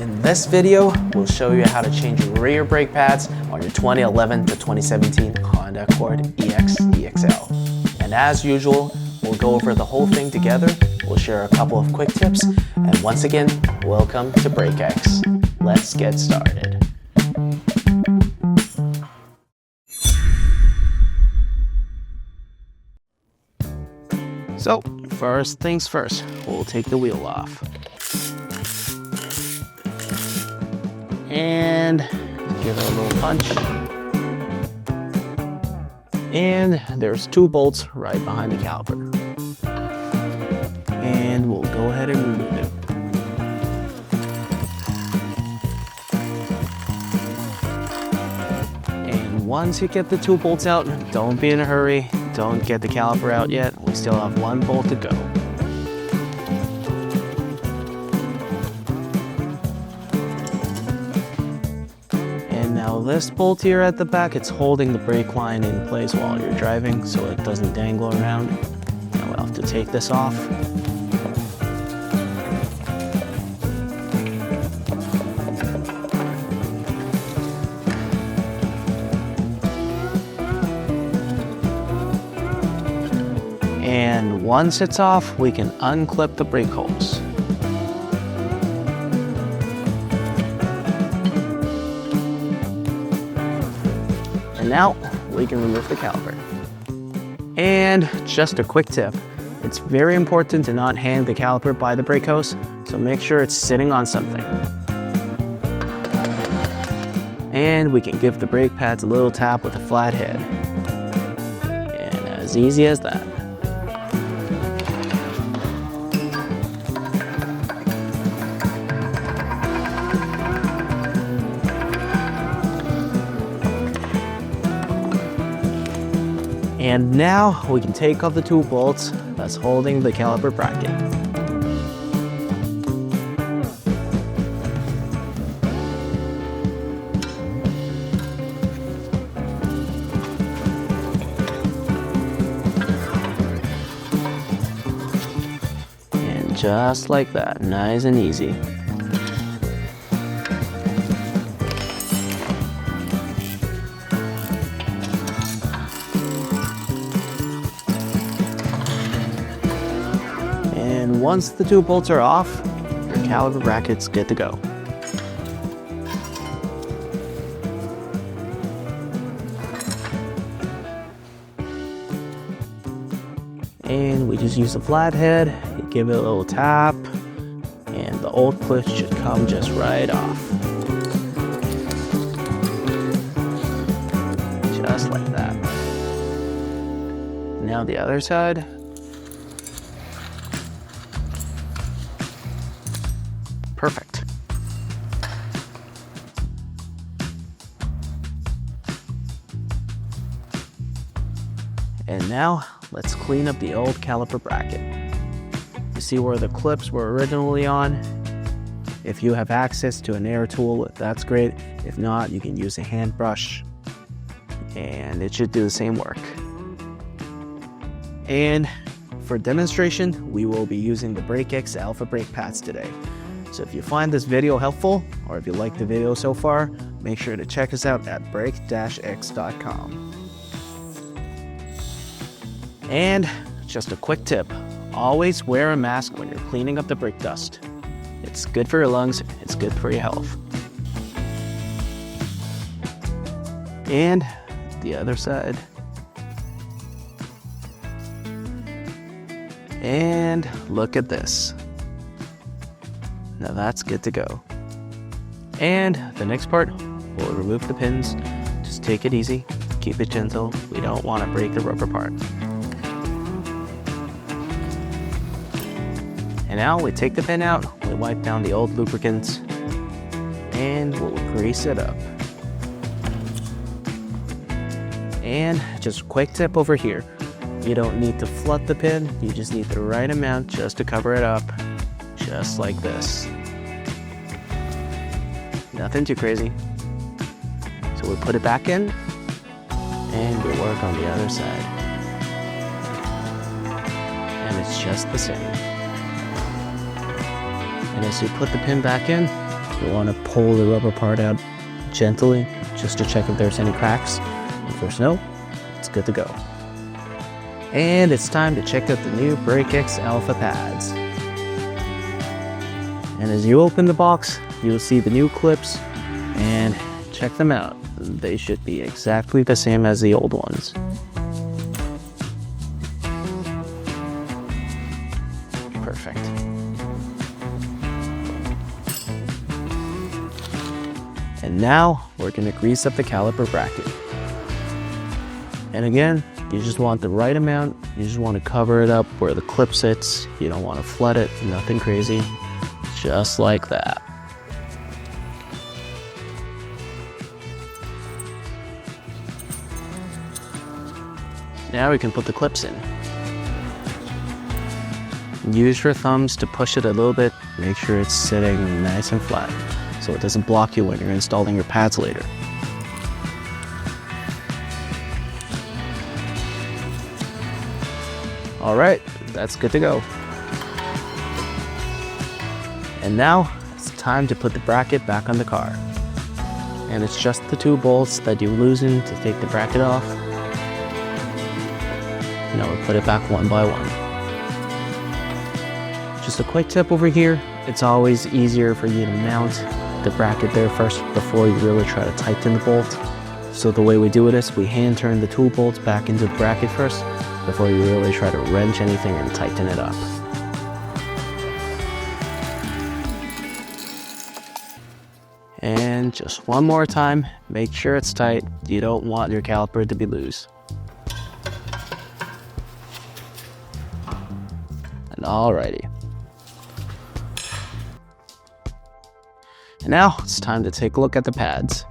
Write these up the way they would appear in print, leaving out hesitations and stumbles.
In this video, we'll show you how to change your rear brake pads on your 2011 to 2017 Honda Accord EX EXL. And as usual, we'll go over the whole thing together, we'll share a couple of quick tips, and once again, welcome to BrakeX. Let's get started. So, first things first, we'll take the wheel off. And give it a little punch. And there's two bolts right behind the caliper. And we'll go ahead and remove it. And once you get the two bolts out, don't be in a hurry. Don't get the caliper out yet. We still have one bolt to go. And now this bolt here at the back, it's holding the brake line in place while you're driving so it doesn't dangle around. Now we'll have to take this off. And once it's off, we can unclip the brake hose. And now we can remove the caliper. And just a quick tip, it's very important to not hang the caliper by the brake hose, so make sure it's sitting on something. And we can give the brake pads a little tap with a flat head. And as easy as that. And now we can take off the two bolts that's holding the caliper bracket. And just like that, nice and easy. And once the two bolts are off, your caliper bracket's good to go. And we just use a flathead, you give it a little tap, and the old clip should come just right off. Just like that. Now the other side. Perfect. And now, let's clean up the old caliper bracket. You see where the clips were originally on? If you have access to an air tool, that's great. If not, you can use a hand brush, and it should do the same work. And for demonstration, we will be using the BrakeX Alpha brake pads today. So if you find this video helpful, or if you like the video so far, make sure to check us out at brake-x.com. And just a quick tip, always wear a mask when you're cleaning up the brake dust. It's good for your lungs, it's good for your health. And the other side. And look at this. Now that's good to go. And the next part, we'll remove the pins. Just take it easy, keep it gentle. We don't want to break the rubber part. And now we take the pin out, we wipe down the old lubricants, and we'll grease it up. And just a quick tip over here. You don't need to flood the pin, you just need the right amount just to cover it up. Just like this. Nothing too crazy. So we put it back in, and we work on the other side. And it's just the same. And as you put the pin back in, You want to pull the rubber part out gently just to check if there's any cracks. If there's no, it's good to go. And it's time to check out the new BrakeX Alpha pads. And as you open the box, you'll see the new clips, and check them out. They should be exactly the same as the old ones. Perfect. And now we're going to grease up the caliper bracket. And again, you just want the right amount. You just want to cover it up where the clip sits. You don't want to flood it, nothing crazy. Just like that. Now we can put the clips in. Use your thumbs to push it a little bit. Make sure it's sitting nice and flat so it doesn't block you when you're installing your pads later. Alright, that's good to go. And now it's time to put the bracket back on the car. And it's just the 2 bolts that you loosen to take the bracket off. Now we'll put it back one by one. Just a quick tip over here, it's always easier for you to mount the bracket there first before you really try to tighten the bolt. So the way we do it is we hand turn the 2 bolts back into the bracket first before you really try to wrench anything and tighten it up. And just one more time, make sure it's tight. You don't want your caliper to be loose. And alrighty. And now it's time to take a look at the pads.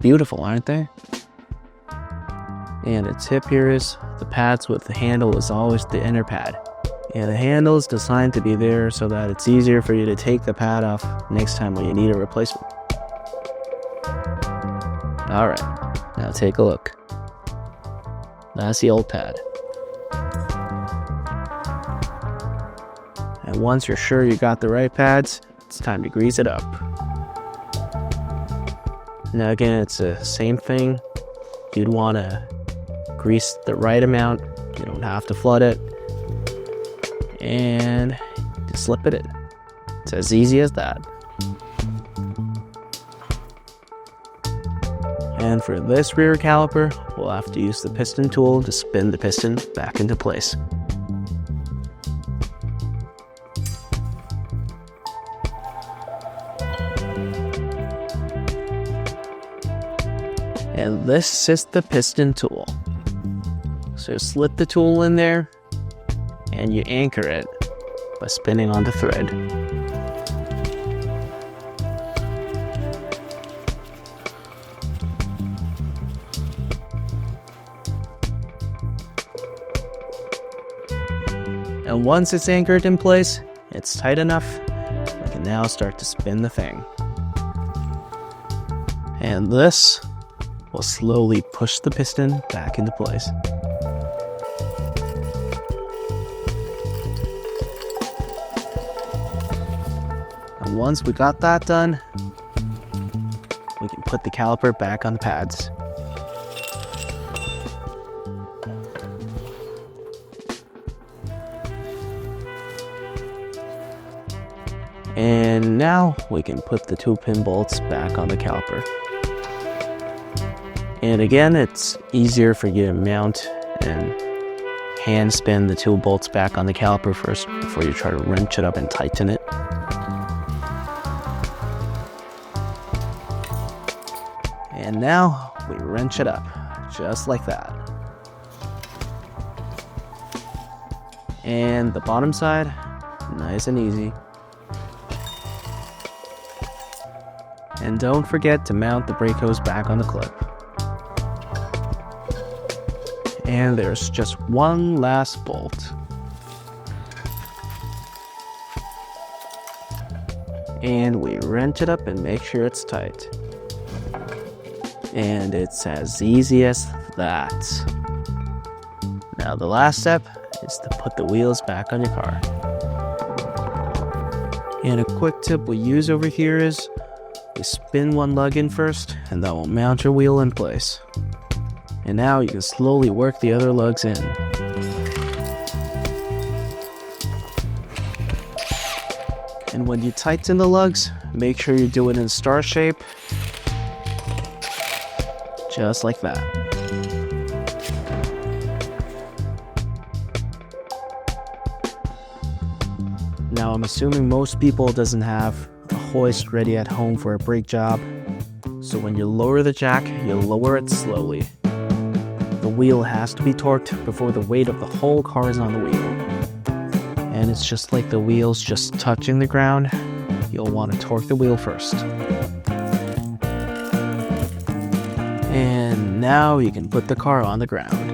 Beautiful, aren't they? And a tip here is the pads with the handle is always the inner pad. And the handle is designed to be there so that it's easier for you to take the pad off next time when you need a replacement. Alright, now take a look. That's the old pad. And once you're sure you got the right pads, it's time to grease it up. Now again, it's the same thing. You'd want to grease the right amount. You don't have to flood it. And just slip it in. It's as easy as that. And for this rear caliper, we'll have to use the piston tool to spin the piston back into place. And this is the piston tool. So slip the tool in there and you anchor it by spinning on the thread. And once it's anchored in place, it's tight enough, we can now start to spin the thing. And this will slowly push the piston back into place. And once we got that done, we can put the caliper back on the pads. And now we can put the 2 pin bolts back on the caliper. And again, it's easier for you to mount and hand spin the 2 bolts back on the caliper first before you try to wrench it up and tighten it. And now we wrench it up, just like that. And the bottom side, nice and easy. And don't forget to mount the brake hose back on the clip. And there's just one last bolt. And we wrench it up and make sure it's tight. And it's as easy as that. Now the last step is to put the wheels back on your car. And a quick tip we use over here is you spin one lug in first, and that will mount your wheel in place. And now you can slowly work the other lugs in. And when you tighten the lugs, make sure you do it in star shape, just like that. Now I'm assuming most people doesn't have a hoist ready at home for a brake job. So when you lower the jack, you lower it slowly. The wheel has to be torqued before the weight of the whole car is on the wheel. And it's just like the wheels just touching the ground. You'll want to torque the wheel first. And now you can put the car on the ground.